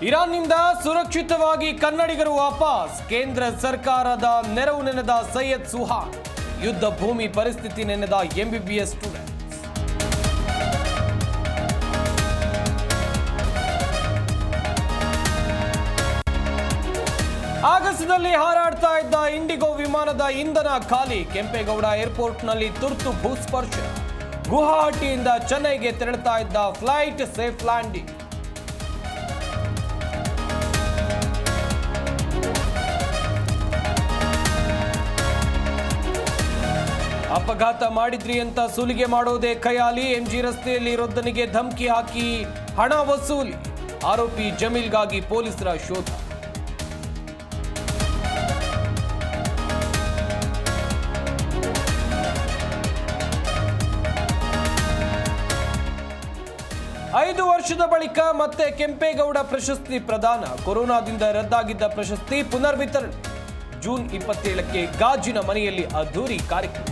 ಇರಾನ್ನಿಂದ ಸುರಕ್ಷಿತವಾಗಿ ಕನ್ನಡಿಗರು ವಾಪಸ್. ಕೇಂದ್ರ ಸರ್ಕಾರದ ನೆರವು ನೆನೆದ ಸೈಯದ್ ಸುಹಾನ್. ಯುದ್ಧ ಭೂಮಿ ಪರಿಸ್ಥಿತಿ ನೆನೆದ ಎಂಬಿಬಿಎಸ್ ಸ್ಟೂಡೆಂಟ್. ಆಗಸದಲ್ಲಿ ಹಾರಾಡ್ತಾ ಇದ್ದ ಇಂಡಿಗೋ ವಿಮಾನದ ಇಂಧನ ಖಾಲಿ. ಕೆಂಪೇಗೌಡ ಏರ್ಪೋರ್ಟ್ನಲ್ಲಿ ತುರ್ತು ಭೂಸ್ಪರ್ಶ. ಗುವಾಹಟಿಯಿಂದ ಚೆನ್ನೈಗೆ ತೆರಳುತ್ತಾ ಇದ್ದ ಫ್ಲೈಟ್ ಸೇಫ್ ಲ್ಯಾಂಡಿಂಗ್. ಅಪಘಾತ ಮಾಡಿದ್ರಿ ಅಂತ ಸುಲಿಗೆ ಮಾಡೋದೇ ಖಯಾಲಿ. ಎಂಜಿ ರಸ್ತೆಯಲ್ಲಿ ವೃದ್ಧನಿಗೆ ಧಮಕಿ ಹಾಕಿ ಹಣ ವಸೂಲಿ. ಆರೋಪಿ ಜಮೀಲ್ಗಾಗಿ ಪೊಲೀಸರ ಶೋಧ. ಐದು ವರ್ಷದ ಬಳಿಕ ಮತ್ತೆ ಕೆಂಪೇಗೌಡ ಪ್ರಶಸ್ತಿ ಪ್ರದಾನ. ಕೊರೋನಾದಿಂದ ರದ್ದಾಗಿದ್ದ ಪ್ರಶಸ್ತಿ ಪುನರ್ ವಿತರಣೆ. ಜೂನ್ 27ಕ್ಕೆ ಗಾಜಿನ ಮನೆಯಲ್ಲಿ ಅದ್ದೂರಿ ಕಾರ್ಯಕ್ರಮ.